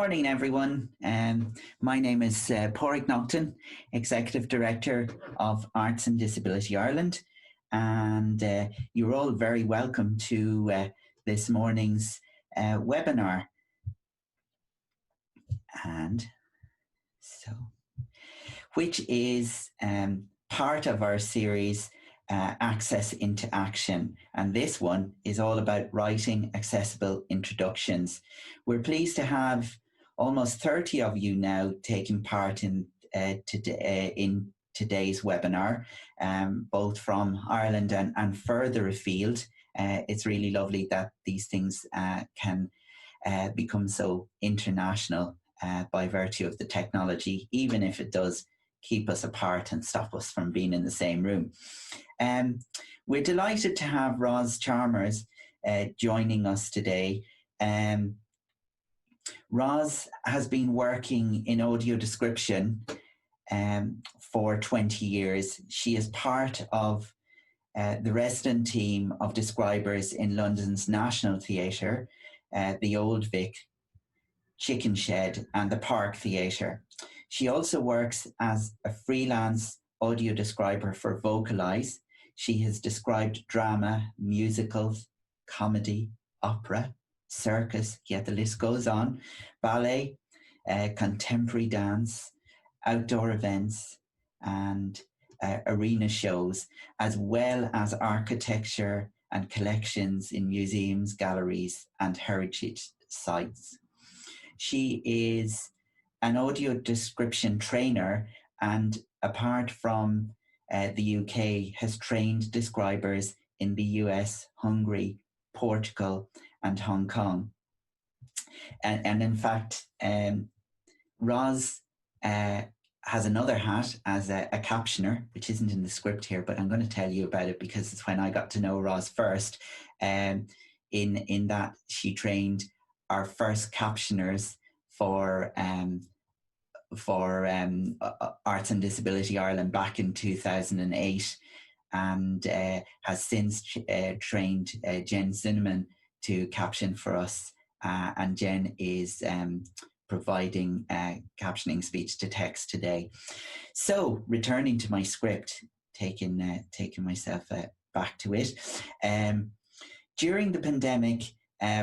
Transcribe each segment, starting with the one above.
morning, everyone. My name is Pádraig Naughton, Executive Director of Arts and Disability Ireland, and you're all very welcome to this morning's webinar. And so, which is part of our series Access into Action, and this one is all about writing accessible introductions. We're pleased to have almost 30 of you now taking part in today's webinar, both from Ireland and further afield. It's really lovely that these things can become so international by virtue of the technology, even if it does keep us apart and stop us from being in the same room. We're delighted to have Roz Chalmers joining us today. Roz has been working in audio description for 20 years. She is part of the resident team of describers in London's National Theatre, the Old Vic, Chicken Shed and the Park Theatre. She also works as a freelance audio describer for Vocalize. She has described drama, musicals, comedy, opera, circus, yet the list goes on, ballet, contemporary dance, outdoor events, and arena shows, as well as architecture and collections in museums, galleries, and heritage sites. She is an audio description trainer, and apart from the UK, has trained describers in the US, Hungary, Portugal, and Hong Kong. And in fact, Roz has another hat as a captioner, which isn't in the script here, but I'm going to tell you about it because it's when I got to know Roz first, in that she trained our first captioners for Arts and Disability Ireland back in 2008, and has since trained Jen Cinnamon to caption for us, and Jen is providing captioning speech to text today. So returning to my script, taking myself back to it. During the pandemic,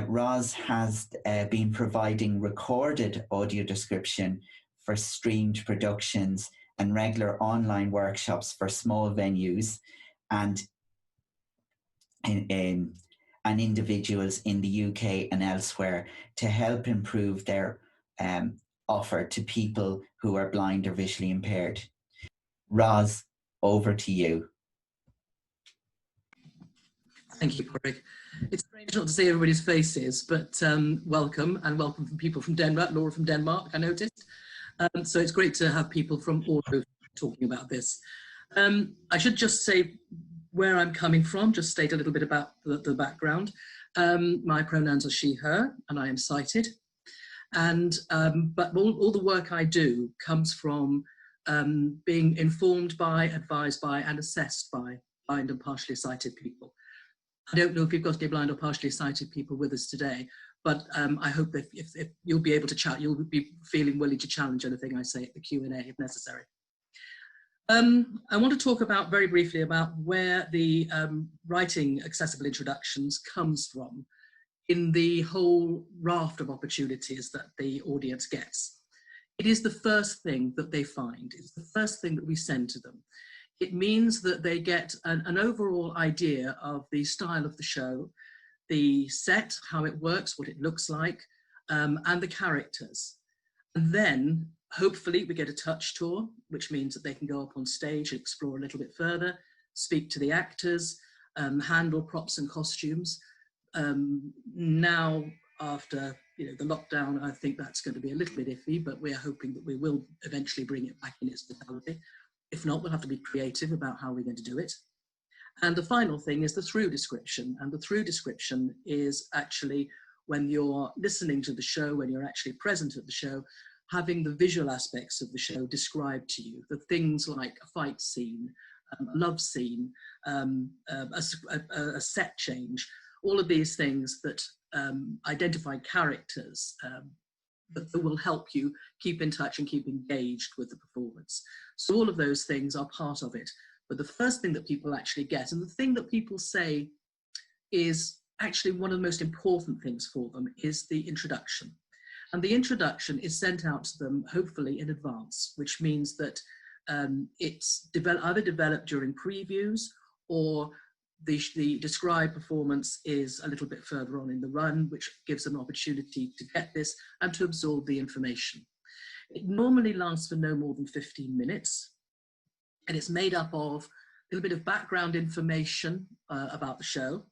Roz has been providing recorded audio description for streamed productions and regular online workshops for small venues and individuals in the UK and elsewhere to help improve their offer to people who are blind or visually impaired. Roz, over to you. Thank you, Pádraig. It's strange not to see everybody's faces, but welcome, and welcome from people from Denmark, Laura from Denmark, I noticed. So it's great to have people from all over talking about this. I should just say where I'm coming from, just state a little bit about the background. My pronouns are she, her, and I am sighted. And but all the work I do comes from being informed by, advised by, and assessed by blind and partially sighted people. I don't know if you've got any blind or partially sighted people with us today, but I hope that if you'll be able to chat, you'll be feeling willing to challenge anything I say at the Q&A if necessary. I want to talk about very briefly about where the writing accessible introductions comes from in the whole raft of opportunities that the audience gets. It is the first thing that they find. It's the first thing that we send to them. It means that they get an overall idea of the style of the show, the set, how it works, what it looks like, and the characters. And then, hopefully, we get a touch tour, which means that they can go up on stage and explore a little bit further, speak to the actors, handle props and costumes. Now, after the lockdown, I think that's going to be a little bit iffy, but we're hoping that we will eventually bring it back in its totality. If not, we'll have to be creative about how we're going to do it. And the final thing is the through description. And the through description is actually when you're listening to the show, when you're actually present at the show, having the visual aspects of the show described to you. The things like a fight scene, a love scene, a set change, all of these things that identify characters that will help you keep in touch and keep engaged with the performance. So all of those things are part of it. But the first thing that people actually get, and the thing that people say is actually one of the most important things for them, is the introduction. And the introduction is sent out to them, hopefully in advance, which means that it's either developed during previews, or the described performance is a little bit further on in the run, which gives them an opportunity to get this and to absorb the information. It normally lasts for no more than 15 minutes, and it's made up of a little bit of background information about the show,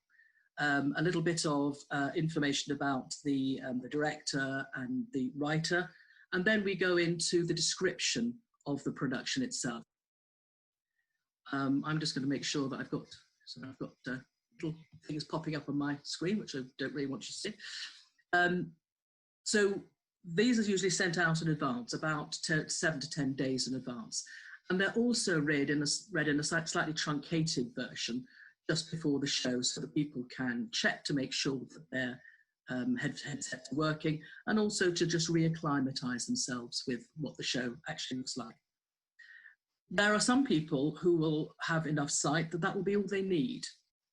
a little bit of information about the director and the writer, and then we go into the description of the production itself. I'm just going to make sure that I've got little things popping up on my screen, which I don't really want you to see. So these are usually sent out in advance, about 7 to 10 days in advance. And they're also read in a slightly truncated version just before the show, so that people can check to make sure that their headsets are working, and also to just reacclimatize themselves with what the show actually looks like. There are some people who will have enough sight that will be all they need,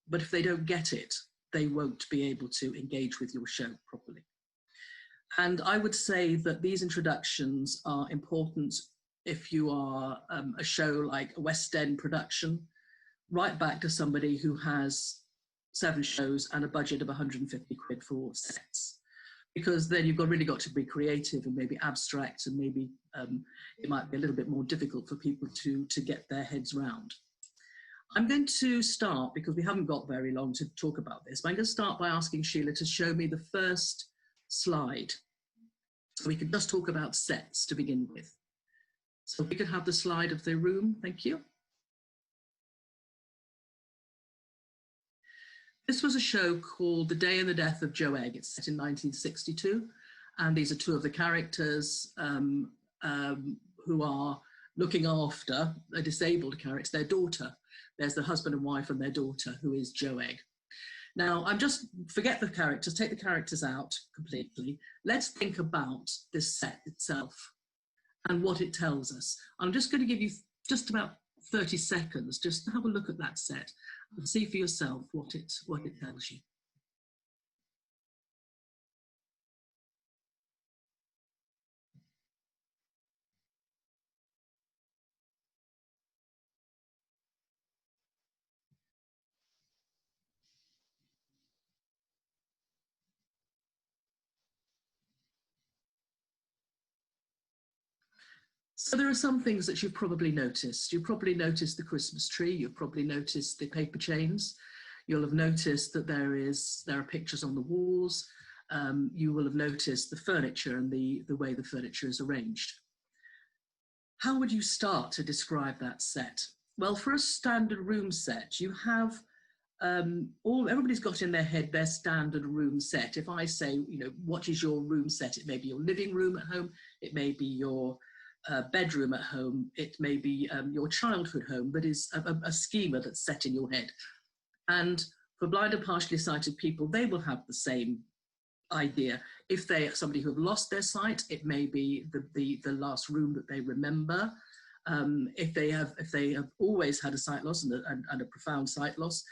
but if they don't get it, they won't be able to engage with your show properly. And I would say that these introductions are important if you are a show like a West End production, right back to somebody who has 7 shows and a budget of 150 quid for sets. Because then you've really got to be creative and maybe abstract, and maybe it might be a little bit more difficult for people to get their heads round. I'm going to start, because we haven't got very long to talk about this, but I'm going to start by asking Sheila to show me the first slide. So we can just talk about sets to begin with. So we could have the slide of the room, thank you. This was a show called The Day and the Death of Joe Egg. It's set in 1962, and these are 2 of the characters who are looking after a disabled character, their daughter. There's the husband and wife and their daughter, who is Joe Egg. Now, forget the characters, take the characters out completely. Let's think about this set itself and what it tells us. I'm just going to give you just about 30 seconds just to have a look at that set and see for yourself what it tells you. So there are some things that you've probably noticed. You've probably noticed the Christmas tree. You've probably noticed the paper chains. You'll have noticed that there are pictures on the walls. You will have noticed the furniture and the way the furniture is arranged. How would you start to describe that set? Well, for a standard room set, you have everybody's got in their head their standard room set. If I say, what is your room set? It may be your living room at home. It may be your bedroom at home. It may be your childhood home, that is a schema that's set in your head. And for blind and partially sighted people, they will have the same idea. If they are somebody who have lost their sight, it may be the last room that they remember. If they have always had a sight loss and a profound sight loss,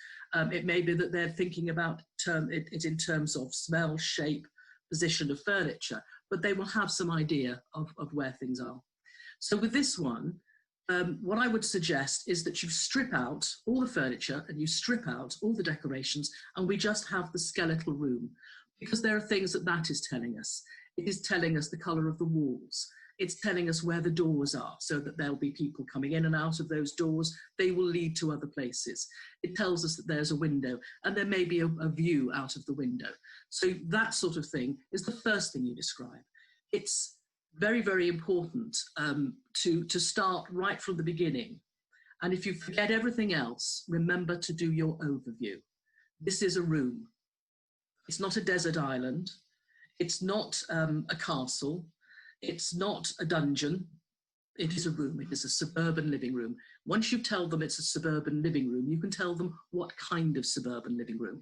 it may be that they're thinking about it in terms of smell, shape, position of furniture, but they will have some idea of where things are. So with this one, what I would suggest is that you strip out all the furniture and you strip out all the decorations, and we just have the skeletal room, because there are things that is telling us. It is telling us the colour of the walls. It's telling us where the doors are, so that there'll be people coming in and out of those doors. They will lead to other places. It tells us that there's a window, and there may be a view out of the window. So that sort of thing is the first thing you describe. It's very, very important to start right from the beginning. And if you forget everything else, remember to do your overview. This is a room. It's not a desert island. It's not a castle. It's not a dungeon. It is a room. It is a suburban living room. Once you tell them it's a suburban living room, you can tell them what kind of suburban living room.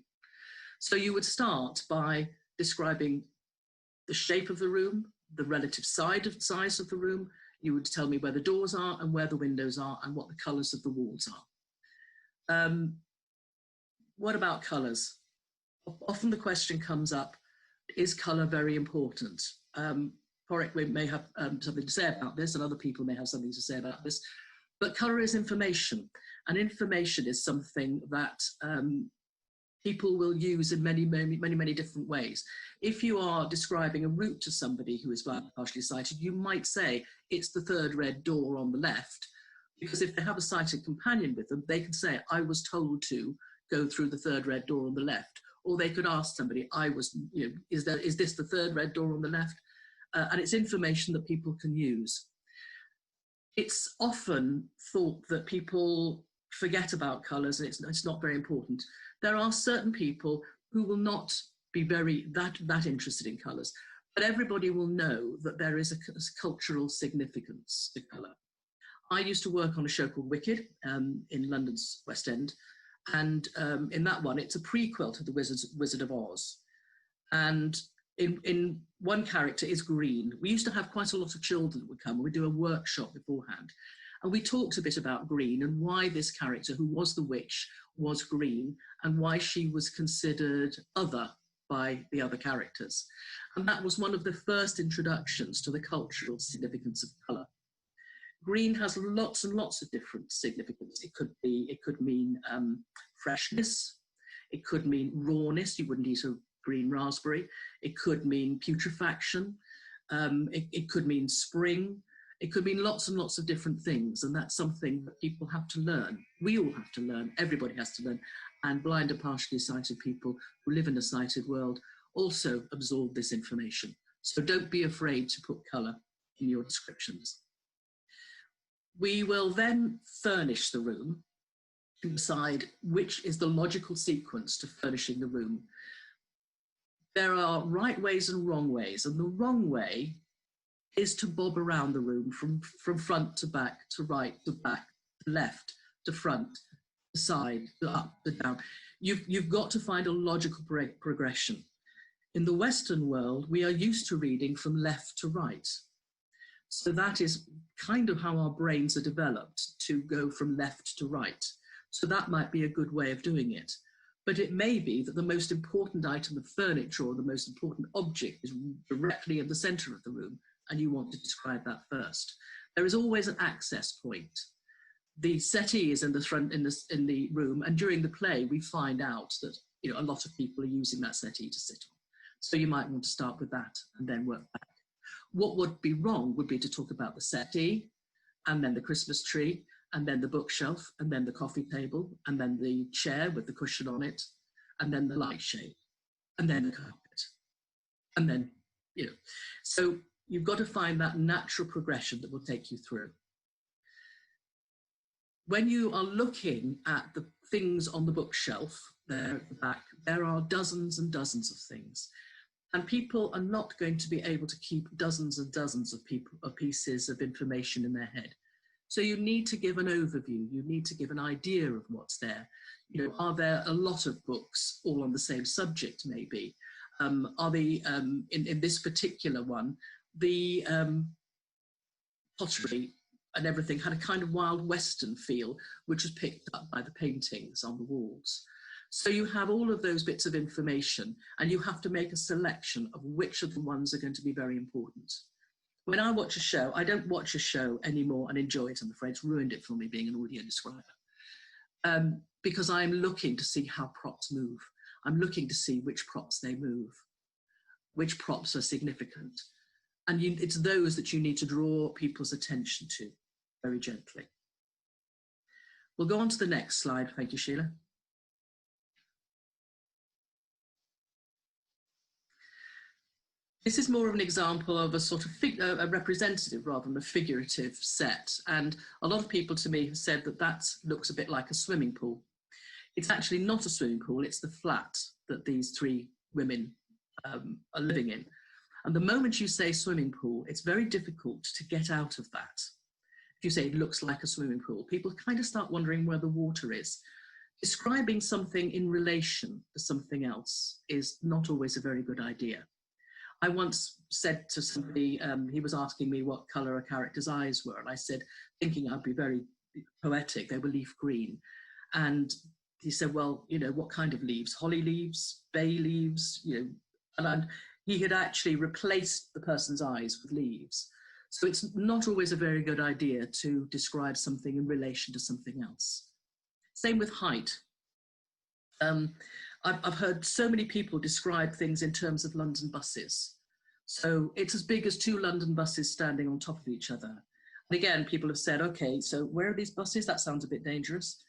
So you would start by describing the shape of the room, the relative size of the room. You would tell me where the doors are and where the windows are and what the colours of the walls are. What about colours? Often the question comes up, is colour very important? Porrick may have something to say about this, and other people may have something to say about this, but colour is information, and information is something that people will use in many different ways. If you are describing a route to somebody who is blind or partially sighted, you might say it's the third red door on the left, because if they have a sighted companion with them, they can say, I was told to go through the third red door on the left. Or they could ask somebody, is this the third red door on the left? And it's information that people can use. It's often thought that people forget about colours and it's not very important. There are certain people who will not be that interested in colours, but everybody will know that there is a cultural significance to colour. I used to work on a show called Wicked in London's West End, and in that one, it's a prequel to The Wizard of Oz. And in one character is green. We used to have quite a lot of children that would come, and we'd do a workshop beforehand. And we talked a bit about green and why this character, who was the witch, was green, and why she was considered other by the other characters. And that was one of the first introductions to the cultural significance of colour. Green has lots and lots of different significance. It could mean freshness. It could mean rawness. You wouldn't eat a green raspberry. It could mean putrefaction. It could mean spring. It could mean lots and lots of different things. And that's something that people have to learn. We all have to learn. Everybody has to learn. And blind and partially sighted people who live in a sighted world also absorb this information. So don't be afraid to put colour in your descriptions. We will then furnish the room and decide which is the logical sequence to furnishing the room. There are right ways and wrong ways, and the wrong way is to bob around the room from front to back, to right to back, to left to front, to side, to up, to down. You've got to find a logical progression. In the Western world, we are used to reading from left to right. So that is kind of how our brains are developed, to go from left to right. So that might be a good way of doing it. But it may be that the most important item of furniture or the most important object is directly in the centre of the room, and you want to describe that first. There is always an access point. The settee is in the front in the room, and during the play we find out that a lot of people are using that settee to sit on. So you might want to start with that and then work back. What would be wrong would be to talk about the settee, and then the Christmas tree, and then the bookshelf, and then the coffee table, and then the chair with the cushion on it, and then the light shade, and then the carpet. And then, so you've got to find that natural progression that will take you through. When you are looking at the things on the bookshelf there at the back, there are dozens and dozens of things. And people are not going to be able to keep dozens and dozens of pieces of information in their head. So you need to give an overview. You need to give an idea of what's there. Are there a lot of books all on the same subject, maybe? Are they, in this particular one, the pottery and everything had a kind of Wild Western feel, which was picked up by the paintings on the walls. So you have all of those bits of information, and you have to make a selection of which of the ones are going to be very important. When I watch a show, I don't watch a show anymore and enjoy it, I'm afraid. It's ruined it for me being an audio describer. Because I'm looking to see how props move. I'm looking to see which props they move, which props are significant. And it's those that you need to draw people's attention to very gently. We'll go on to the next slide. Thank you, Sheila. This is more of an example of a sort of a representative rather than a figurative set. And a lot of people to me have said that that looks a bit like a swimming pool. It's actually not a swimming pool, it's the flat that these three women are living in. And the moment you say swimming pool, it's very difficult to get out of that. If you say it looks like a swimming pool, people kind of start wondering where the water is. Describing something in relation to something else is not always a very good idea. I once said to somebody, he was asking me what colour a character's eyes were, and I said, thinking I'd be very poetic, they were leaf green. And he said, well, you know, what kind of leaves? Holly leaves, bay leaves, you know, and he had actually replaced the person's eyes with leaves. So it's not always a very good idea to describe something in relation to something else. Same with height. I've heard so many people describe things in terms of London buses. So it's as big as 2 London buses standing on top of each other. And again, people have said, okay, so where are these buses? That sounds a bit dangerous.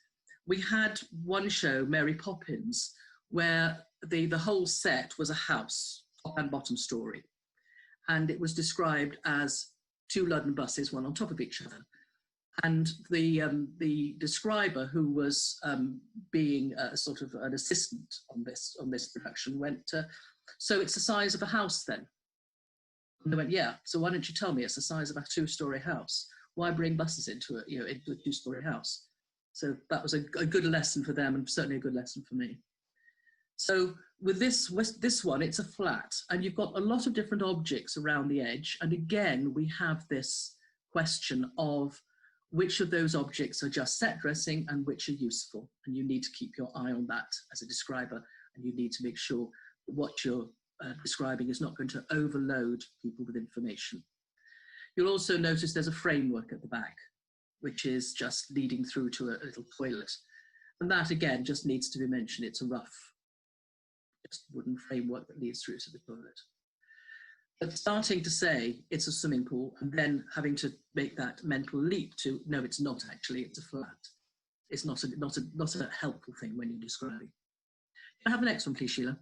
We had one show, Mary Poppins, where the whole set was a house, top and bottom story. And it was described as 2 London buses, one on top of each other. And the describer, who was being sort of an assistant on this production, went, so it's the size of a house then? And they went, yeah. So why don't you tell me it's the size of a 2-story house? Why bring buses into a 2-story house? So that was a good lesson for them, and certainly a good lesson for me. So with this one, it's a flat, and you've got a lot of different objects around the edge. And again, we have this question of which of those objects are just set dressing and which are useful. And you need to keep your eye on that as a describer, and you need to make sure that what you're describing is not going to overload people with information. You'll also notice there's a framework at the back, which is just leading through to a little toilet. And that, again, just needs to be mentioned. It's a rough, just wooden framework that leads through to the toilet. But starting to say it's a swimming pool and then having to make that mental leap to, no, it's not actually, it's a flat. It's not a helpful thing when you're describing. Can I have the next one, please, Sheila?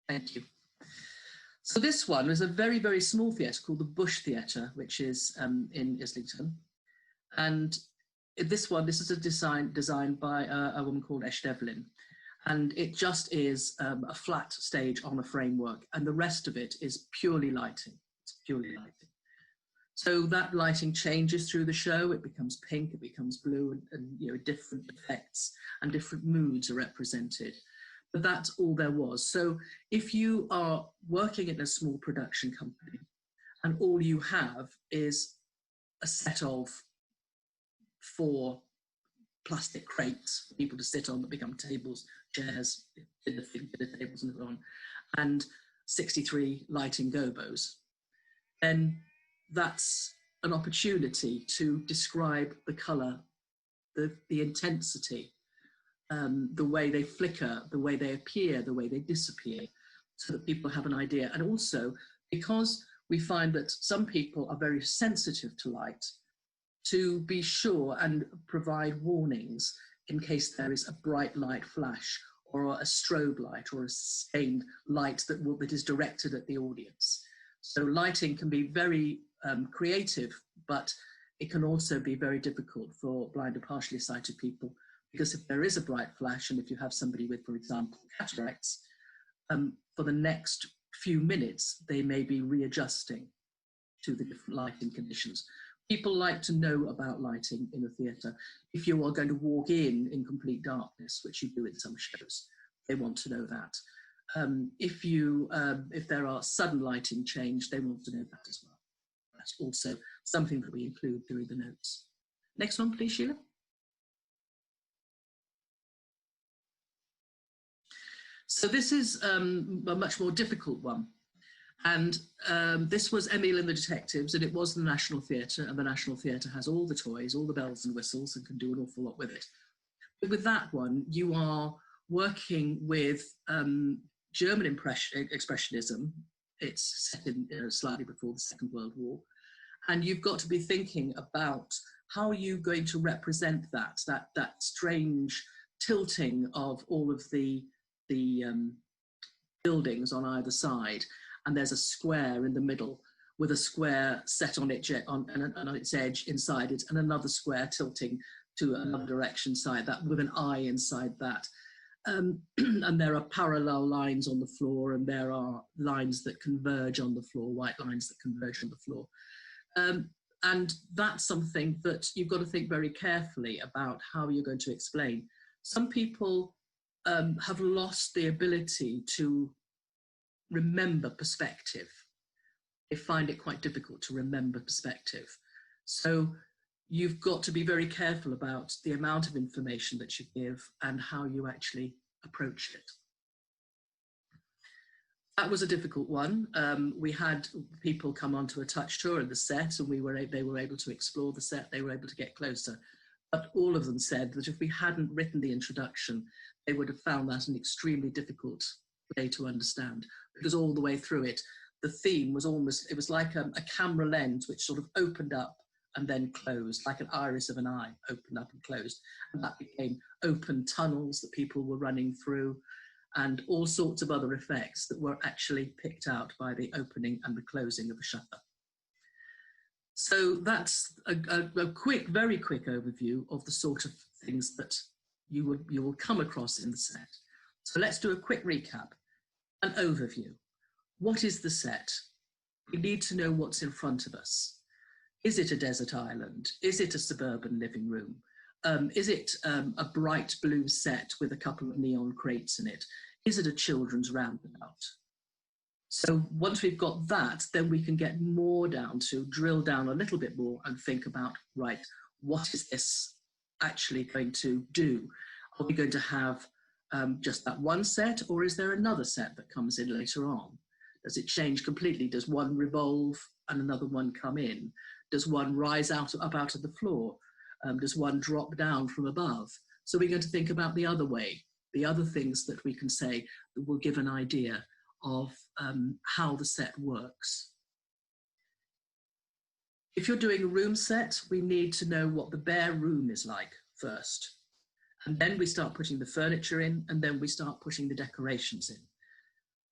Thank you. So this one is a very, very small theatre called the Bush Theatre, which is in Islington. And this is a design designed by a woman called Esh Devlin. And it just is a flat stage on a framework, and the rest of it is purely lighting. It's purely lighting. So that lighting changes through the show. It becomes pink, it becomes blue, and you know, different effects and different moods are represented. But that's all there was. So if you are working in a small production company and all you have is a set of 4 plastic crates for people to sit on that become tables, chairs, dinner tables and so on, and 63 lighting gobos, then that's an opportunity to describe the colour, the intensity, the way they flicker, the way they appear, the way they disappear, so that people have an idea. And also, because we find that some people are very sensitive to light, to be sure and provide warnings in case there is a bright light flash or a strobe light or a sustained light that is directed at the audience. So lighting can be very creative, but it can also be very difficult for blind or partially sighted people, because if there is a bright flash and if you have somebody with, for example, cataracts, for the next few minutes, they may be readjusting to the different lighting conditions. People like to know about lighting in a theatre. If you are going to walk in complete darkness, which you do in some shows, they want to know that. If there are sudden lighting change, they want to know that as well. That's also something that we include through the notes. Next one, please, Sheila. So this is a much more difficult one. And this was Emile and the Detectives, and it was the National Theatre, and the National Theatre has all the toys, all the bells and whistles, and can do an awful lot with it. But with that one, you are working with German Expressionism. It's set in slightly before the Second World War. And you've got to be thinking about how are you going to represent that strange tilting of all of the buildings on either side. And there's a square in the middle with a square set on its edge inside it, and another square tilting to another direction side that, with an eye inside that. And there are parallel lines on the floor, and there are lines that converge on the floor, white lines that converge on the floor. And that's something that you've got to think very carefully about how you're going to explain. Some people have lost the ability to remember perspective. They find it quite difficult to remember perspective. So you've got to be very careful about the amount of information that you give and how you actually approach it. That was a difficult one. We had people come onto a touch tour of the set, and they were able to explore the set, they were able to get closer. But all of them said that if we hadn't written the introduction, they would have found that an extremely difficult play to understand, because all the way through it, the theme was almost, it was like a camera lens which sort of opened up and then closed, like an iris of an eye, opened up and closed. And that became open tunnels that people were running through, and all sorts of other effects that were actually picked out by the opening and the closing of a shutter. So that's a quick, very quick overview of the sort of things that you will come across in the set. So let's do a quick recap, an overview. What is the set? We need to know what's in front of us. Is it a desert island? Is it a suburban living room? Is it a bright blue set with a couple of neon crates in it? Is it a children's roundabout? So once we've got that, then we can get more down to drill down a little bit more and think about, right, what is this actually going to do? Are we going to have just that one set, or is there another set that comes in later on? Does it change completely? Does one revolve and another one come in? Does one rise up out of the floor? Does one drop down from above? So we're going to think about the other way, the other things that we can say that will give an idea of how the set works. If you're doing a room set, we need to know what the bare room is like first. And then we start putting the furniture in, and then we start putting the decorations in.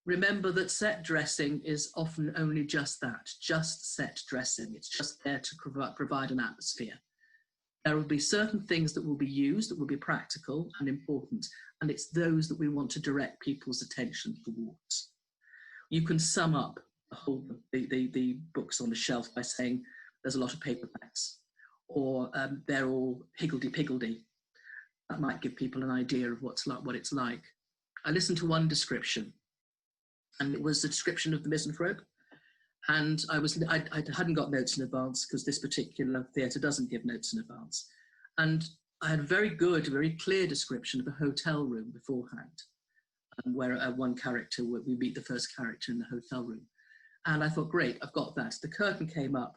Remember that set dressing is often only just that, just set dressing. It's just there to provide an atmosphere. There will be certain things that will be used that will be practical and important, and it's those that we want to direct people's attention towards. You can sum up the books on the shelf by saying there's a lot of paperbacks, or they're all higgledy-piggledy. That might give people an idea of what it's like. I listened to one description, and it was a description of the misanthrope. And I hadn't got notes in advance, because this particular theatre doesn't give notes in advance. And I had a very good, very clear description of a hotel room beforehand, where one character, we meet the first character in the hotel room. And I thought, great, I've got that. The curtain came up,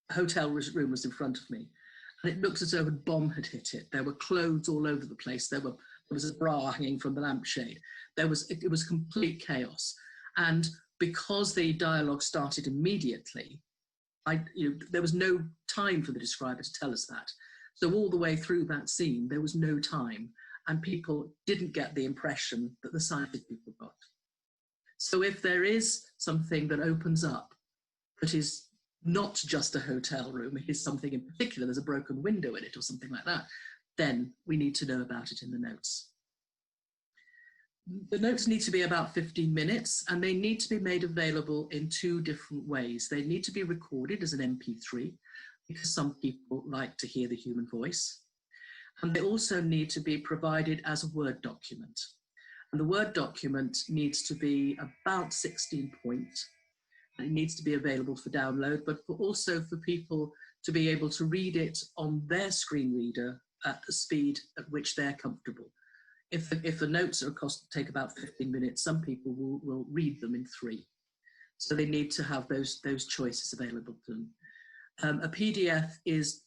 the hotel room was in front of me, and it looked as though a bomb had hit it. There were clothes all over the place. There was a bra hanging from the lampshade. It was complete chaos. And because the dialogue started immediately, there was no time for the describer to tell us that. So all the way through that scene, there was no time, and people didn't get the impression that the sighted people got. So if there is something that opens up that is not just a hotel room, it is something in particular, there's a broken window in it or something like that, then we need to know about it in the notes. The notes need to be about 15 minutes, and they need to be made available in two different ways. They need to be recorded as an MP3, because some people like to hear the human voice. And they also need to be provided as a Word document. And the Word document needs to be about 16 points. And it needs to be available for download, but also for people to be able to read it on their screen reader at the speed at which they're comfortable. If the notes take about 15 minutes, some people will read them in 3. So they need to have those choices available to them. A PDF is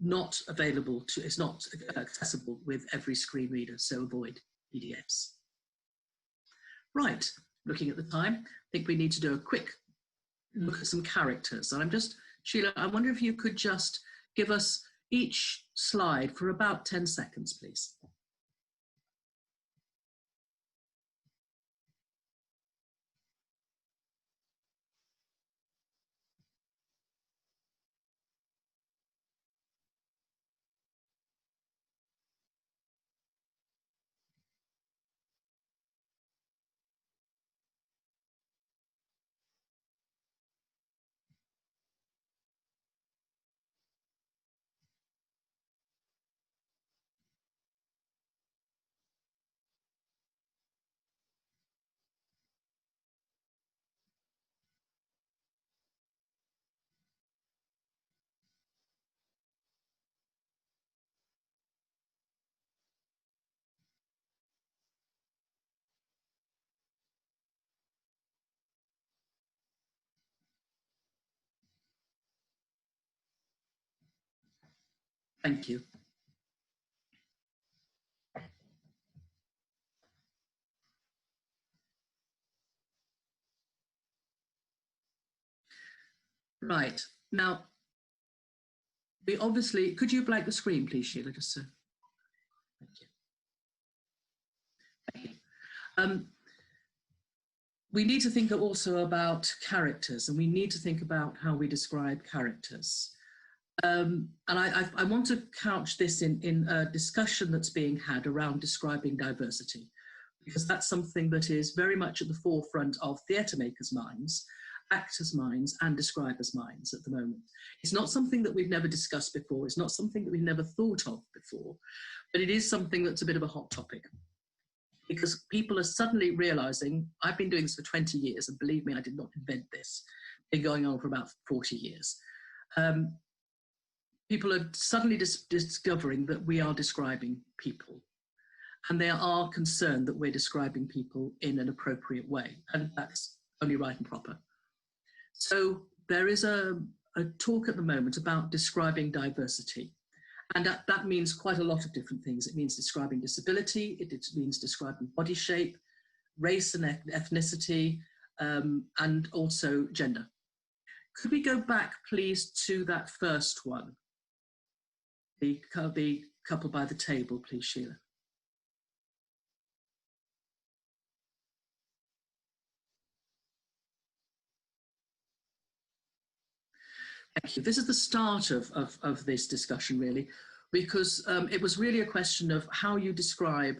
not available it's not accessible with every screen reader, so avoid PDFs. Right, looking at the time, I think we need to do a quick look at some characters. And Sheila, I wonder if you could just give us each slide for about 10 seconds, please. Thank you. Right, now, we obviously, could you blank the screen, please, Sheila, just so, thank you. Thank you. We need to think also about characters, and we need to think about how we describe characters. And I want to couch this in a discussion that's being had around describing diversity, because that's something that is very much at the forefront of theatre makers' minds, actors' minds, and describers' minds at the moment. It's not something that we've never discussed before, it's not something that we've never thought of before, but it is something that's a bit of a hot topic. Because people are suddenly realising, I've been doing this for 20 years, and believe me, I did not invent this. It's been going on for about 40 years. People are suddenly discovering that we are describing people, and they are concerned that we're describing people in an appropriate way, and that's only right and proper. So there is a talk at the moment about describing diversity. And that means quite a lot of different things. It means describing disability, it means describing body shape, race and ethnicity, and also gender. Could we go back, please, to that first one? The couple by the table, please, Sheila. Thank you. This is the start of this discussion, really, because it was really a question of how you describe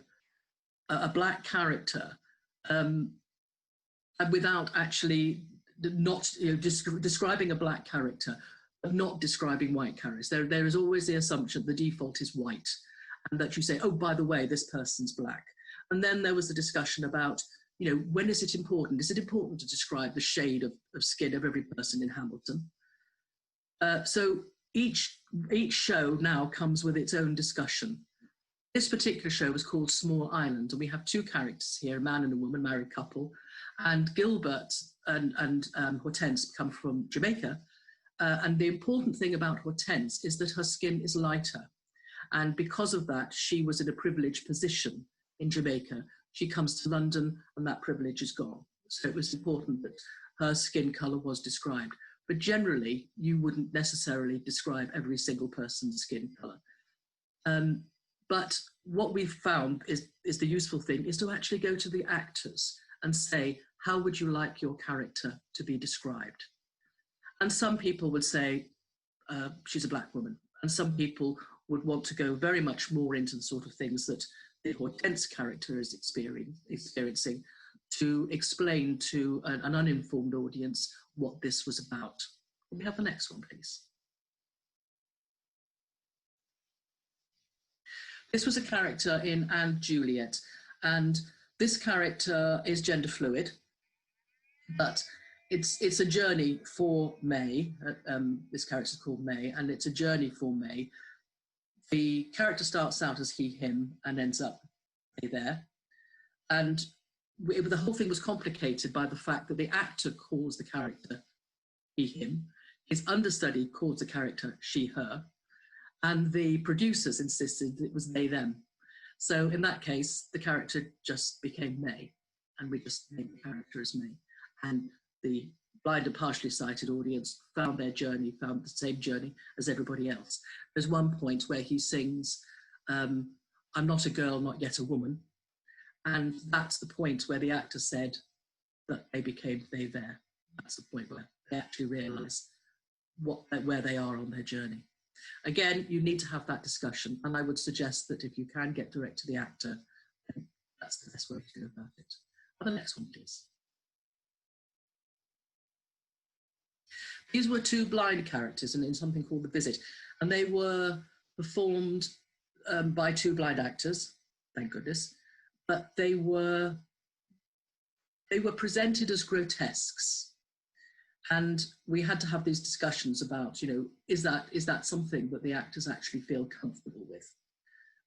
a black character without actually not describing a black character, but not describing white characters. There is always the assumption the default is white, and that you say, oh, by the way, this person's black. And then there was the discussion about, when is it important? Is it important to describe the shade of skin of every person in Hamilton? So each show now comes with its own discussion. This particular show was called Small Island, and we have two characters here, a man and a woman, married couple, and Gilbert and Hortense come from Jamaica, and the important thing about Hortense is that her skin is lighter, and because of that, she was in a privileged position in Jamaica. She comes to London, and that privilege is gone. So it was important that her skin colour was described. But generally, you wouldn't necessarily describe every single person's skin colour. But what we've found is the useful thing is to actually go to the actors and say, how would you like your character to be described? And some people would say, she's a black woman. And some people would want to go very much more into the sort of things that the Hortense character is experiencing, to explain to an uninformed audience what this was about. Can we have the next one, please? This was a character in And Juliet, and this character is gender fluid, but it's a journey for May. This character is called May, and it's a journey for May. The character starts out as he, him, and ends up they, there. And the whole thing was complicated by the fact that the actor calls the character he, him, his understudy calls the character she, her, and the producers insisted it was they, them. So in that case, the character just became May, and we just named the character as May. And the blind and partially sighted audience found their journey, found the same journey as everybody else. There's one point where he sings, I'm not a girl, not yet a woman. And that's the point where the actor said that they became they, there. That's the point where they actually realise where they are on their journey. Again, you need to have that discussion, and I would suggest that if you can get direct to the actor, then that's the best way to go about it. The next one, please. These were two blind characters in something called The Visit, and they were performed by two blind actors, thank goodness, but they were presented as grotesques. And we had to have these discussions about, is that something that the actors actually feel comfortable with?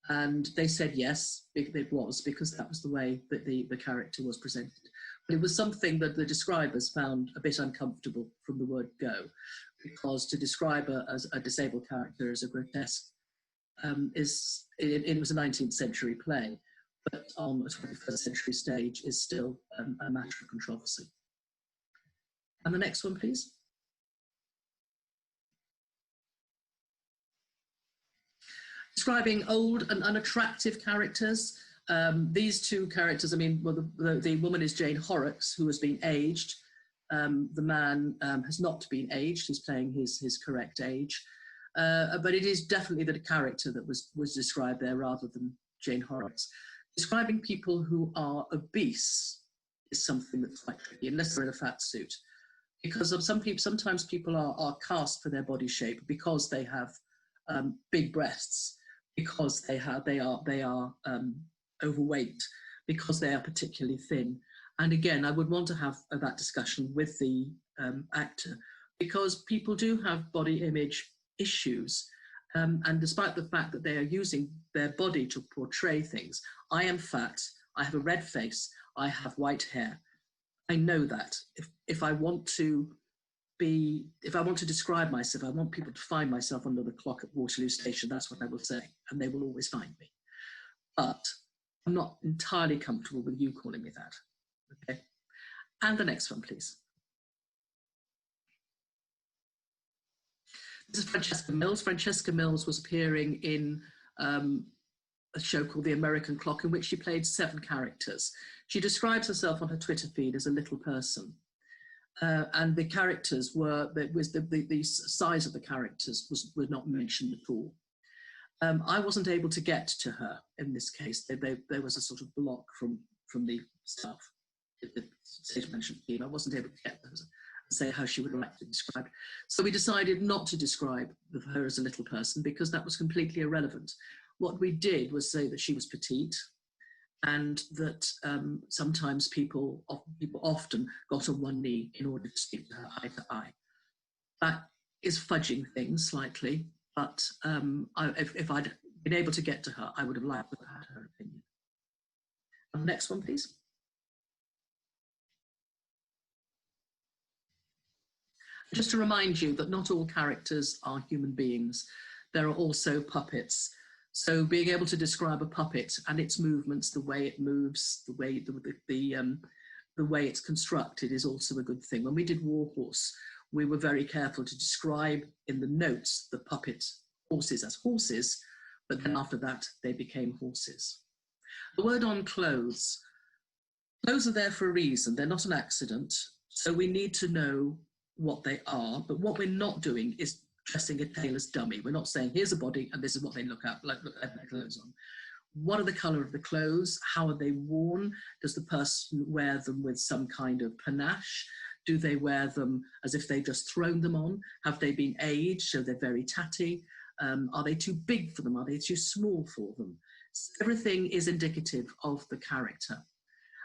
And they said yes, it was, because that was the way that the character was presented. But it was something that the describers found a bit uncomfortable from the word go, because to describe a disabled character as a grotesque it was a 19th century play, but on a 21st century stage is still a matter of controversy. And the next one, please. Describing old and unattractive characters. These two characters, I mean, well, the woman is Jane Horrocks, who has been aged. The man has not been aged. He's playing his correct age. But it is definitely the character that was described there rather than Jane Horrocks. Describing people who are obese is something that's quite tricky, unless they're in a fat suit. Because of sometimes people are cast for their body shape because they have big breasts, because they are overweight, because they are particularly thin. And again, I would want to have that discussion with the actor, because people do have body image issues. And despite the fact that they are using their body to portray things, I am fat, I have a red face, I have white hair. I know that. If I want to describe myself, I want people to find myself under the clock at Waterloo Station, that's what I will say, and they will always find me. But I'm not entirely comfortable with you calling me that. Okay. And the next one, please. This is Francesca Mills. Francesca Mills was appearing in a show called The American Clock, in which she played 7 characters. She describes herself on her Twitter feed as a little person. And the characters were, the size of the characters was not mentioned at all. I wasn't able to get to her in this case. There was a sort of block from the staff, the stage management team. I wasn't able to get her and say how she would like to be described. So we decided not to describe her as a little person because that was completely irrelevant. What we did was say that she was petite, and that sometimes people often got on one knee in order to speak to her eye to eye. That is fudging things slightly, but if I'd been able to get to her, I would have liked to have had her opinion. Next one, please. Just to remind you that not all characters are human beings. There are also puppets. So being able to describe a puppet and its movements, the way it moves, the way it's constructed is also a good thing. When we did Warhorse, we were very careful to describe in the notes the puppet horses as horses, but then after that, they became horses. The word on clothes. Clothes are there for a reason. They're not an accident. So we need to know what they are, but what we're not doing is dressing a tailor's dummy. We're not saying, here's a body and this is what they look like their clothes on. What are the colour of the clothes? How are they worn? Does the person wear them with some kind of panache? Do they wear them as if they've just thrown them on? Have they been aged, so they're very tatty? Are they too big for them? Are they too small for them? Everything is indicative of the character.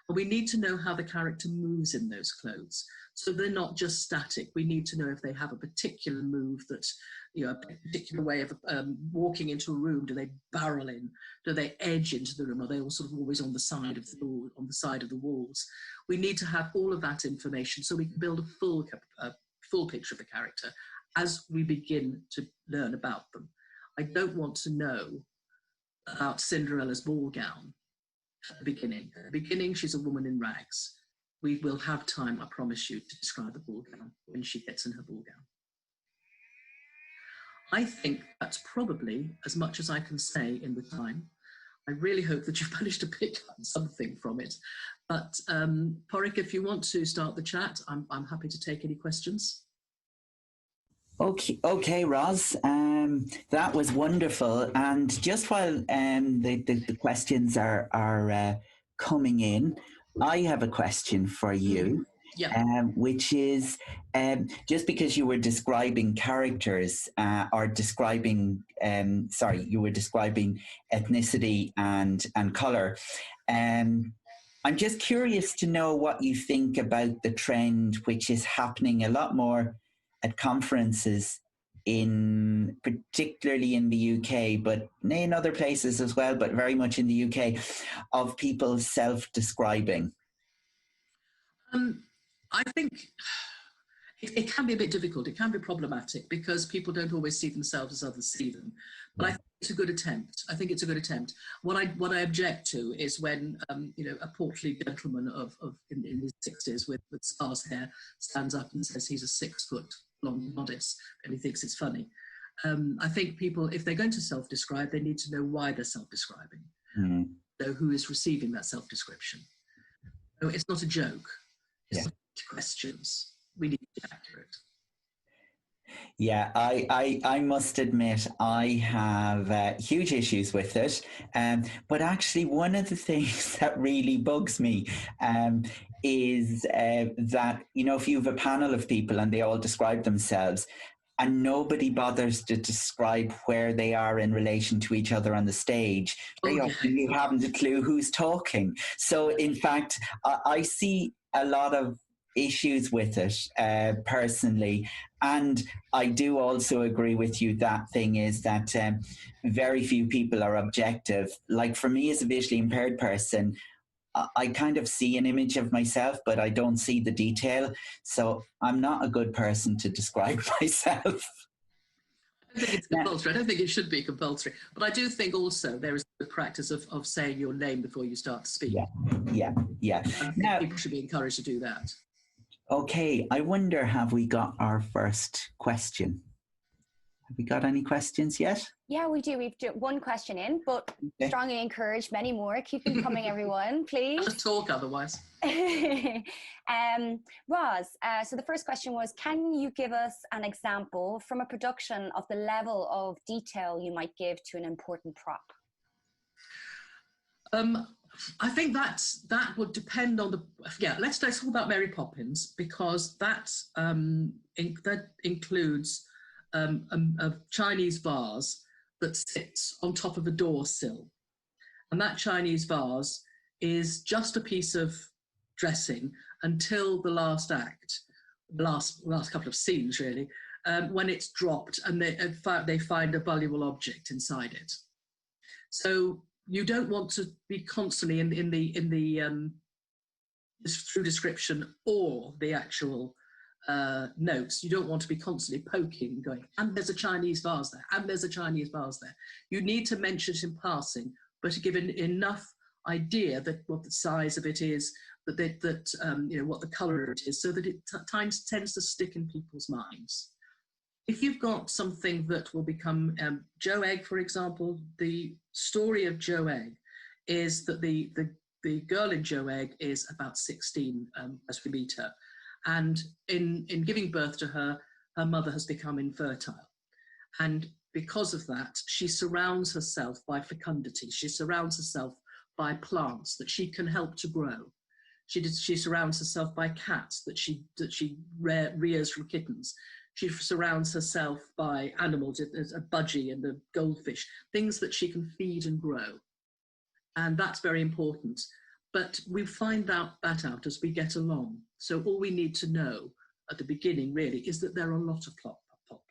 And we need to know how the character moves in those clothes. So they're not just static. We need to know if they have a particular move that, you know, a particular way of walking into a room. Do they barrel in? Do they edge into the room? Are they all sort of always on the side of the walls? We need to have all of that information so we can build a full picture of the character as we begin to learn about them. I don't want to know about Cinderella's ball gown at the beginning. At the beginning, she's a woman in rags. We will have time, I promise you, to describe the ball gown when she gets in her ball gown. I think that's probably as much as I can say in the time. I really hope that you've managed to pick up something from it. But Porrick, if you want to start the chat, I'm happy to take any questions. Okay, Roz, that was wonderful. And just while the questions are coming in, I have a question for you, which is just because you were describing characters or describing, you were describing ethnicity and colour. I'm just curious to know what you think about the trend, which is happening a lot more at conferences, particularly in the UK, but in other places as well, but very much in the UK, of people self-describing. I think it can be a bit difficult. It can be problematic because people don't always see themselves as others see them. But I think It's a good attempt. I think it's a good attempt. What I object to is when a portly gentleman in his 60s with sparse hair stands up and says he's a 6-foot long goddess and he thinks it's funny. I think people, if they're going to self-describe, they need to know why they're self-describing. So who is receiving that self-description? So it's not a joke. It's not questions. We need to be accurate. Yeah, I must admit I have huge issues with it. But actually, one of the things that really bugs me is that, if you have a panel of people and they all describe themselves, and nobody bothers to describe where they are in relation to each other on the stage, very often you haven't a clue who's talking. So, in fact, I see a lot of issues with it personally, and I do also agree with you that thing is that very few people are objective. Like for me as a visually impaired person, I kind of see an image of myself, but I don't see the detail, so I'm not a good person to describe myself. I don't think it's compulsory. I don't think it should be compulsory. But I do think also there is the practice of saying your name before you start to speak. Yeah. I think people should be encouraged to do that. Okay, I wonder, have we got our first question? Have we got any questions yet? Yeah, we do. We've got one question in, but strongly encourage many more. Keep them coming, everyone, please. Just talk otherwise. Roz, so the first question was, can you give us an example from a production of the level of detail you might give to an important prop? I think that would depend on let's talk about Mary Poppins, because that includes a Chinese vase that sits on top of a door sill. And that Chinese vase is just a piece of dressing until the last act, the last couple of scenes really, when it's dropped and they find a valuable object inside it. So you don't want to be constantly in the through description or the actual notes. You don't want to be constantly poking and going, and there's a Chinese vase there, and there's a Chinese vase there. You need to mention it in passing, but to give enough idea that what the size of it is, what the colour it is, so that it tends to stick in people's minds. If you've got something that will become Joe Egg, for example, the story of Joe Egg is that the girl in Joe Egg is about 16 as we meet her. And in giving birth to her, her mother has become infertile. And because of that, she surrounds herself by fecundity. She surrounds herself by plants that she can help to grow. She surrounds herself by cats that she rears from kittens. She surrounds herself by animals, a budgie and a goldfish, things that she can feed and grow. And that's very important. But we find that out as we get along. So all we need to know at the beginning really is that there are a lot of pot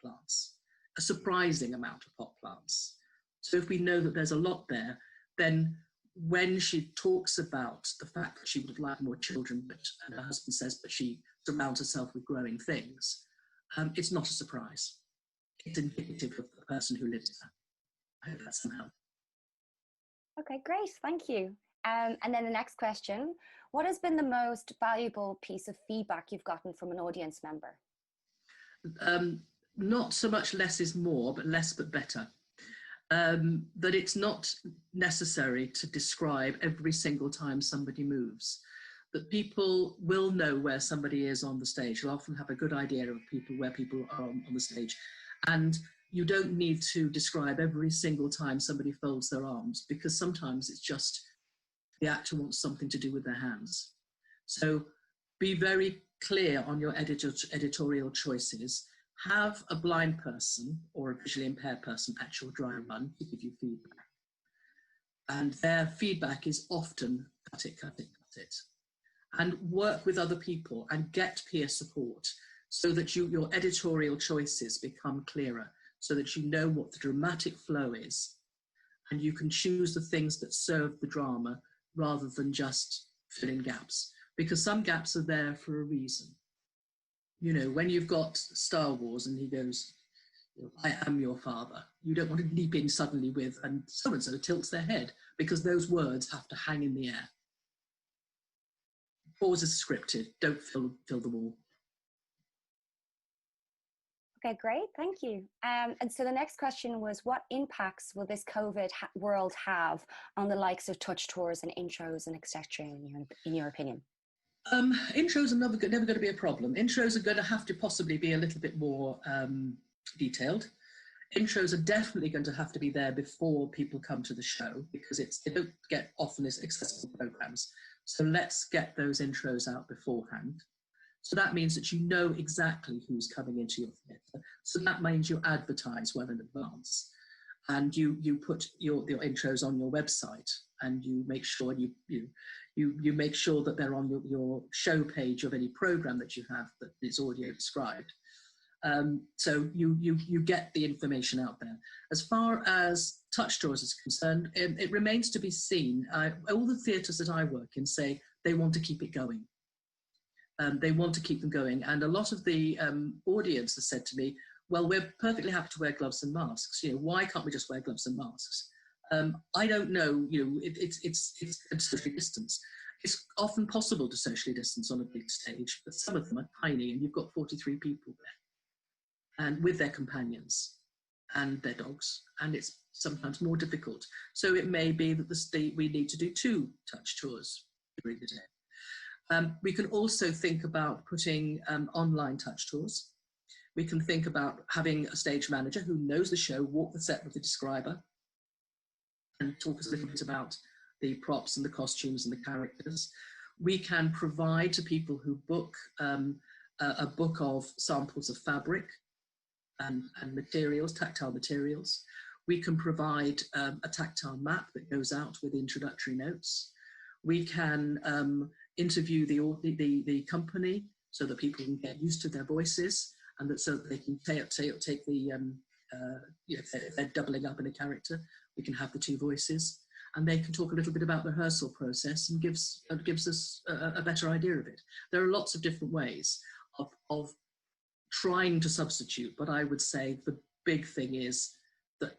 plants, a surprising amount of pot plants. So if we know that there's a lot there, then when she talks about the fact that she would like more children, and her husband says, but she surrounds herself with growing things, it's not a surprise. It's indicative of the person who lives there. I hope that's some help. Okay, great, thank you. And then the next question, what has been the most valuable piece of feedback you've gotten from an audience member? Not so much less is more, but less but better. That it's not necessary to describe every single time somebody moves. That people will know where somebody is on the stage. They'll often have a good idea of where people are on the stage. And you don't need to describe every single time somebody folds their arms, because sometimes it's just the actor wants something to do with their hands. So be very clear on your editorial choices. Have a blind person or a visually impaired person at your dry run to give you feedback. And their feedback is often cut it, cut it, cut it. And work with other people and get peer support so that your editorial choices become clearer, so that you know what the dramatic flow is and you can choose the things that serve the drama rather than just fill in gaps, because some gaps are there for a reason. You know, when you've got Star Wars and he goes, I am your father. You don't want to leap in suddenly with, and so tilts their head, because those words have to hang in the air. Pause is scripted. Don't fill the wall. Okay, great, thank you. And so the next question was, what impacts will this COVID world have on the likes of touch tours and intros and etc. in your opinion? Intros are never going to be a problem. Intros are going to have to possibly be a little bit more detailed. Intros are definitely going to have to be there before people come to the show, because they don't get often as accessible programs. So let's get those intros out beforehand. So that means that you know exactly who's coming into your theatre. So that means you advertise well in advance, and you put your intros on your website, and you make sure you make sure that they're on your show page of any program that you have that is audio described. So you get the information out there. As far as touch tours is concerned, it remains to be seen. All the theatres that I work in say they want to keep it going. They want to keep them going. And a lot of the audience has said to me, well, we're perfectly happy to wear gloves and masks. Why can't we just wear gloves and masks? I don't know, it's socially distance. It's often possible to socially distance on a big stage, but some of them are tiny, and you've got 43 people there, and with their companions and their dogs, and it's sometimes more difficult. So it may be that we need to do 2 touch tours during the day. We can also think about putting online touch tours. We can think about having a stage manager who knows the show, walk the set with the describer, and talk us a little bit about the props and the costumes and the characters. We can provide to people who book a book of samples of fabric and materials, tactile materials. We can provide a tactile map that goes out with introductory notes. We can interview the company so that people can get used to their voices, and that so that they can take the if they're doubling up in a character, we can have the 2 voices, and they can talk a little bit about the rehearsal process, and gives us a better idea of it. There are lots of different ways of trying to substitute, but I would say the big thing is that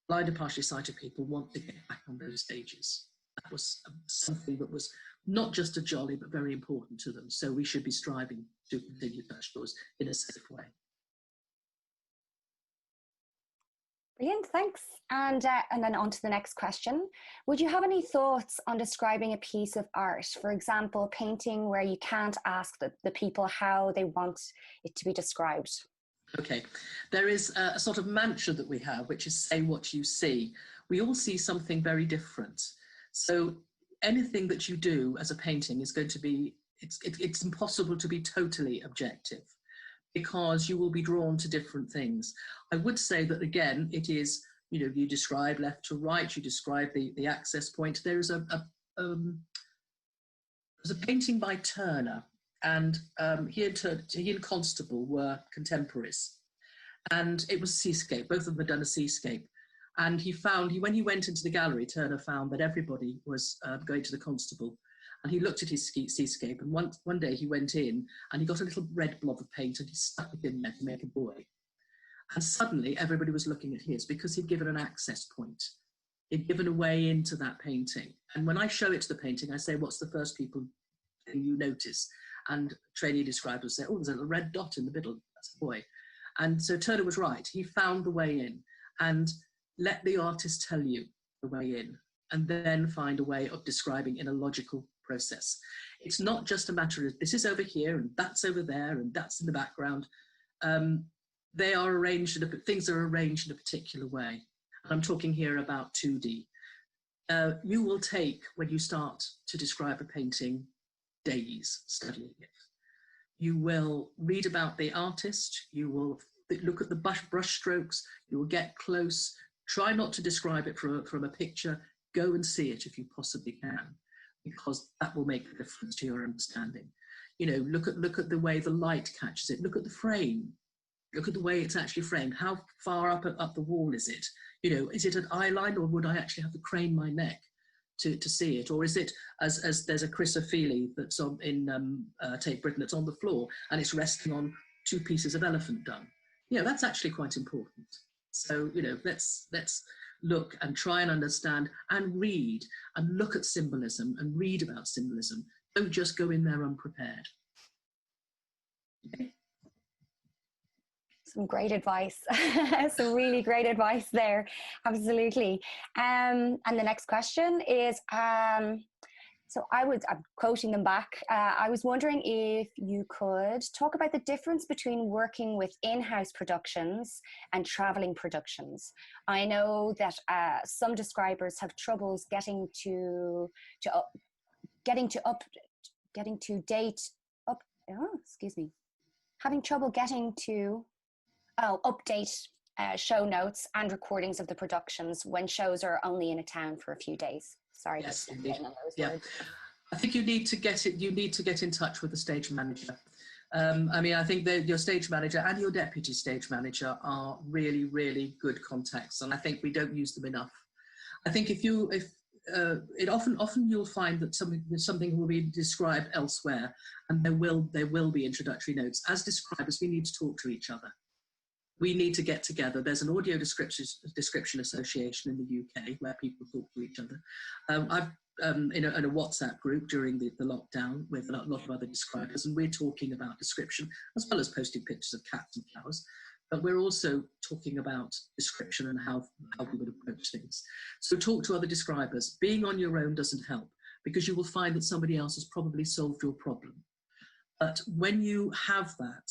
blind and partially sighted people want to get back on those stages. That was something that was not just a jolly, but very important to them. So we should be striving to continue touch tours in a safe way. Brilliant, thanks. And then on to the next question. Would you have any thoughts on describing a piece of art? For example, painting where you can't ask the people how they want it to be described. Okay, there is a sort of mantra that we have, which is say what you see. We all see something very different. So anything that you do as a painting is going to be, it's impossible to be totally objective, because you will be drawn to different things. I would say that, again, it is, you describe left to right, you describe the access point. There's a painting by Turner, and he and Constable were contemporaries, and it was a seascape. Both of them had done a seascape. And when he went into the gallery, Turner found that everybody was going to the Constable. And he looked at his seascape, and one day he went in and he got a little red blob of paint and he stuck it in there to make a buoy. And suddenly everybody was looking at his, because he'd given an access point. He'd given a way into that painting. And when I show it to the painting, I say, what's the first thing you notice? And trainee describers say, oh, there's a little red dot in the middle, that's a buoy. And so Turner was right. He found the way in, and let the artist tell you the way in, and then find a way of describing in a logical process. It's not just a matter of this is over here and that's over there and that's in the background. They are arranged, things are arranged in a particular way. And I'm talking here about 2D. You will take, when you start to describe a painting, days studying it. You will read about the artist, you will look at the brush strokes, you will get close, try not to describe it from a picture, go and see it if you possibly can, because that will make a difference to your understanding. Look at the way the light catches it, look at the frame, look at the way it's actually framed, how far up the wall is it? Is it an eye line, or would I actually have to crane my neck to see it? Or is it, as there's a Chris O'Feely that's in Tate Britain, that's on the floor and it's resting on 2 pieces of elephant dung? You know, that's actually quite important. So, you know, let's look and try and understand and read and look at symbolism and read about symbolism. Don't just go in there unprepared. Okay. Some great advice. Some really great advice there. Absolutely. And the next question is, so I'm quoting them back. I was wondering if you could talk about the difference between working with in-house productions and traveling productions. I know that some describers have troubles getting to having trouble getting to update show notes and recordings of the productions when shows are only in a town for a few days. Sorry, yes, on those words. I think you need to get in touch with the stage manager. I mean, I think that your stage manager and your deputy stage manager are really, really good contacts, and I think we don't use them enough. I think often you'll find that something will be described elsewhere, and there will be introductory notes. As describers, we need to talk to each other. We need to get together. There's an audio description association in the UK where people talk to each other. I've in a WhatsApp group during the lockdown with a lot of other describers, and we're talking about description as well as posting pictures of cats and flowers. But we're also talking about description and how we would approach things. So talk to other describers. Being on your own doesn't help, because you will find that somebody else has probably solved your problem. But when you have that,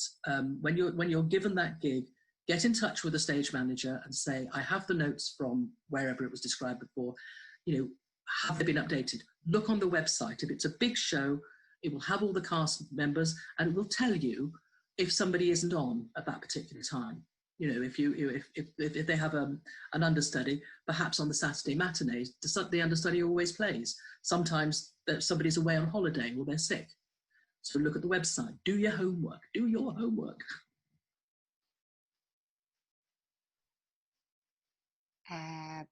when you're given that gig, get in touch with the stage manager and say, I have the notes from wherever it was described before, you know, have they been updated? Look on the website. If it's a big show, it will have all the cast members, and it will tell you if somebody isn't on at that particular time. You know, if they have an understudy, perhaps on the Saturday matinees, the understudy always plays. Sometimes somebody's away on holiday or they're sick. So look at the website. Do your homework. Do your homework.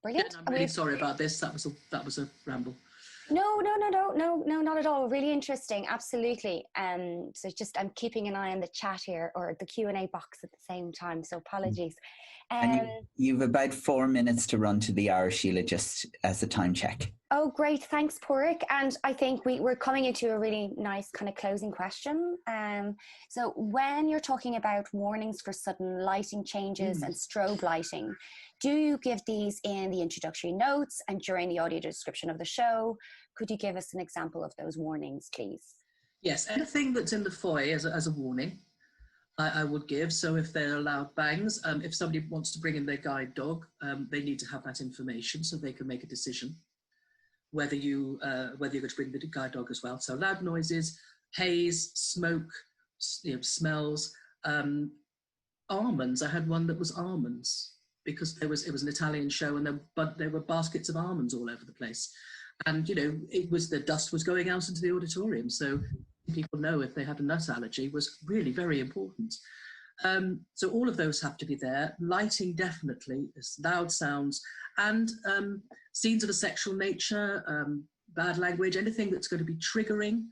Brilliant. Yeah, I'm really sorry about this. That was a ramble. No, not at all. Really interesting. Absolutely. So just I'm keeping an eye on the chat here, or the Q&A box at the same time. So apologies. And you've about 4 minutes to run to the hour, Sheila, just as a time check. Oh, great. Thanks, Porrick. And I think we're coming into a really nice kind of closing question. So when you're talking about warnings for sudden lighting changes and strobe lighting, do you give these in the introductory notes and during the audio description of the show? Could you give us an example of those warnings, please? Yes, anything that's in the foyer as a warning, I would give. So if there are loud bangs, if somebody wants to bring in their guide dog, they need to have that information so they can make a decision whether you're going to bring the guide dog as well. So loud noises, haze, smoke, smells, almonds. I had one that was almonds because it was an Italian show, and there were baskets of almonds all over the place, and the dust was going out into the auditorium. So people know if they had a nut allergy was really very important. So all of those have to be there. Lighting, definitely, loud sounds, and scenes of a sexual nature, bad language, anything that's going to be triggering,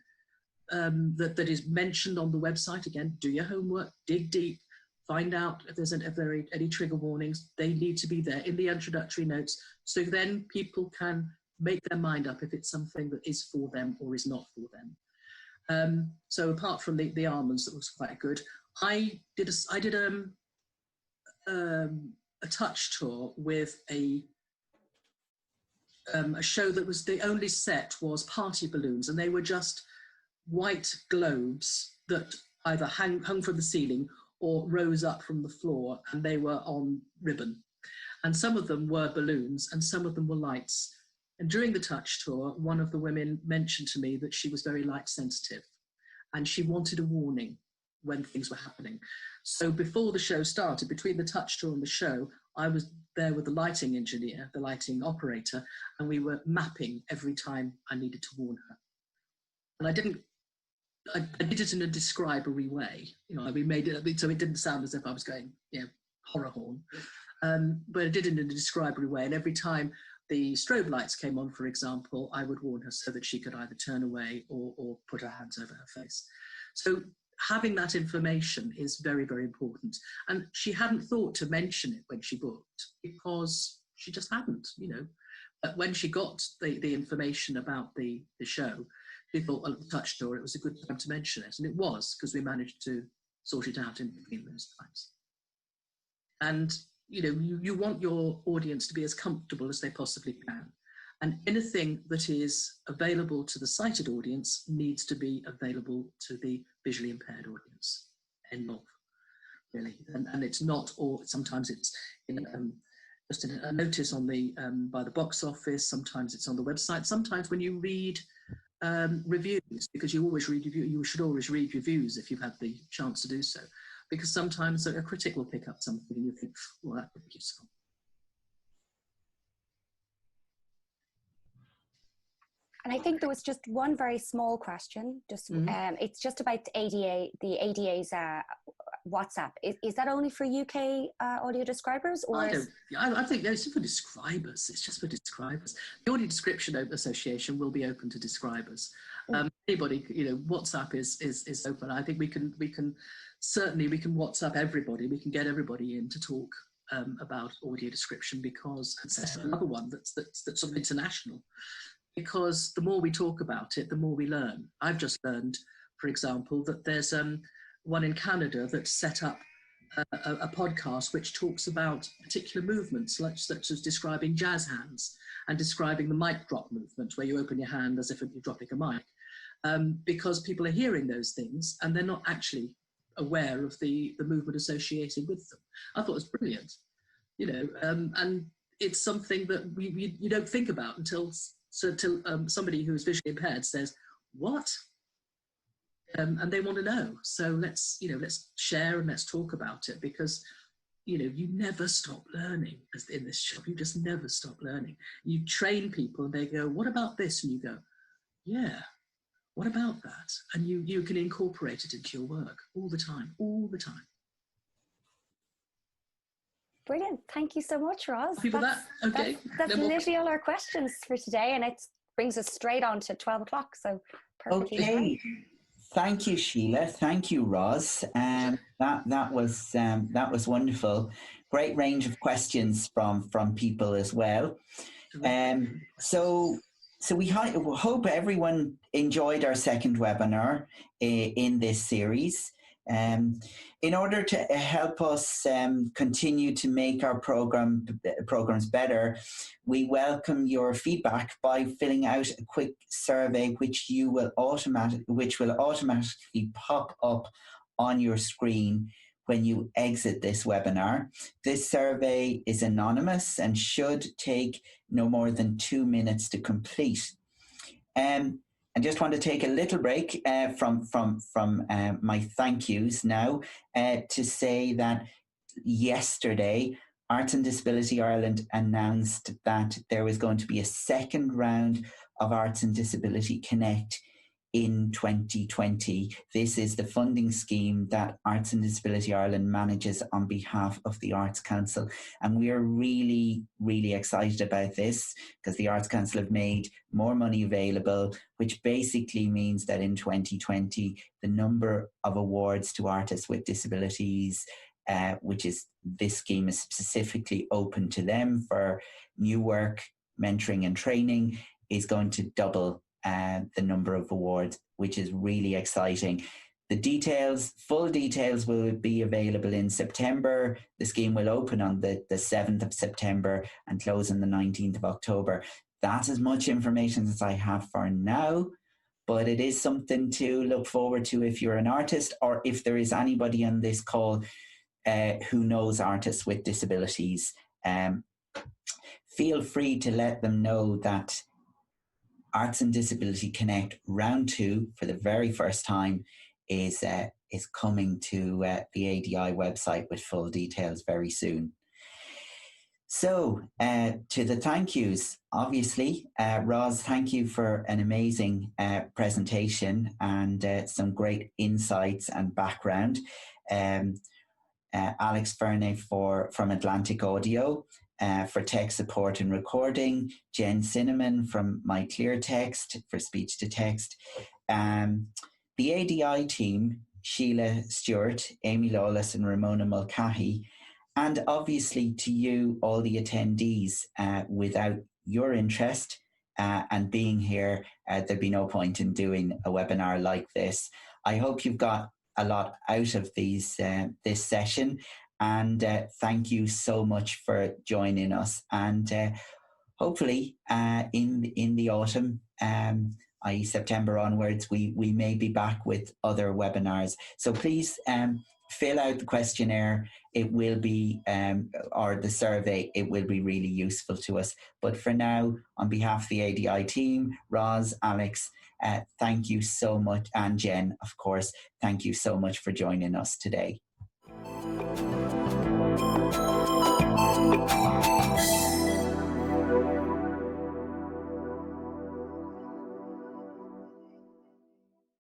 that is mentioned on the website. Again, do your homework, dig deep, find out if there are any trigger warnings. They need to be there in the introductory notes, so then people can make their mind up if it's something that is for them or is not for them. So apart from the almonds, that was quite good. I did a touch tour with a show that was, the only set was party balloons, and they were just white globes that either hung from the ceiling or rose up from the floor, and they were on ribbon. And some of them were balloons and some of them were lights. And during the touch tour, one of the women mentioned to me that she was very light sensitive and she wanted a warning when things were happening. So before the show started, between the touch tour and the show, I was there with the lighting engineer, the lighting operator, and we were mapping every time I needed to warn her. And I did it in a describery way. We made it so it didn't sound as if I was going, horror horn. But I did it in a describery way. And every time the strobe lights came on, for example, I would warn her so that she could either turn away or put her hands over her face. So having that information is very, very important. And she hadn't thought to mention it when she booked because she just hadn't, But when she got the information about the show, she thought, well, it touched her, it was a good time to mention it. And it was, because we managed to sort it out in between those times. And, you want your audience to be as comfortable as they possibly can. And anything that is available to the sighted audience needs to be available to the visually impaired audience. End of, really. And it's not, or sometimes it's just a notice on the by the box office. Sometimes it's on the website. Sometimes when you read reviews, because you should always read reviews if you've had the chance to do so. Because sometimes a critic will pick up something and you think, well, that would be useful. And I think there was just one very small question. It's just about the ADA's WhatsApp. Is that only for UK audio describers, or? I think it's just for describers. It's just for describers. The Audio Description Association will be open to describers. Anybody, WhatsApp is open. I think we can certainly WhatsApp everybody. We can get everybody in to talk about audio description, because it's another one that's sort of international. Because the more we talk about it, the more we learn. I've just learned, for example, that there's one in Canada that set up a podcast which talks about particular movements, such as describing jazz hands and describing the mic drop movement, where you open your hand as if you're dropping a mic, because people are hearing those things and they're not actually aware of the movement associated with them. I thought it was brilliant, and it's something that you don't think about until somebody who is visually impaired says, what? And they want to know. So let's share and let's talk about it, because, you never stop learning in this job. You just never stop learning. You train people and they go, what about this? And you go, yeah, what about that? And you can incorporate it into your work all the time. Brilliant. Thank you so much, Roz. Okay. That's literally all our questions for today, and it brings us straight on to 12 o'clock. So perfectly okay. Fine. Thank you, Sheila. Thank you, Roz. That was wonderful. Great range of questions from people as well. So we hope everyone enjoyed our second webinar in this series. In order to help us continue to make our programs better, we welcome your feedback by filling out a quick survey, which will automatically pop up on your screen when you exit this webinar. This survey is anonymous and should take no more than 2 minutes to complete. I just want to take a little break from my thank yous now to say that yesterday, Arts and Disability Ireland announced that there was going to be a second round of Arts and Disability Connect in 2020. This is the funding scheme that Arts and Disability Ireland manages on behalf of the Arts Council. And we are really, really excited about this, because the Arts Council have made more money available, which basically means that in 2020, the number of awards to artists with disabilities, which is this scheme is specifically open to them for new work, mentoring and training, is going to double the number of awards, which is really exciting. The full details will be available in September. The scheme will open on the 7th of September and close on the 19th of October. That's as much information as I have for now, but it is something to look forward to if you're an artist, or if there is anybody on this call who knows artists with disabilities. Feel free to let them know that Arts and Disability Connect Round 2 for the very first time is coming to the ADI website with full details very soon. So to the thank yous, obviously, Roz, thank you for an amazing presentation and some great insights and background. Alex Ferney from Atlantic Audio, for tech support and recording, Jen Cinnamon from MyClearText for speech to text. The ADI team Sheila Stewart, Amy Lawless and Ramona Mulcahy, and obviously to you, all the attendees. Without your interest and being here, there'd be no point in doing a webinar like this. I hope you've got a lot out of this session, and thank you so much for joining us. And hopefully in the autumn, i.e. September onwards, we may be back with other webinars. So please fill out the questionnaire. It will be, or the survey, it will be really useful to us. But for now, on behalf of the ADI team, Roz, Alex, thank you so much, and Jen, of course, thank you so much for joining us today.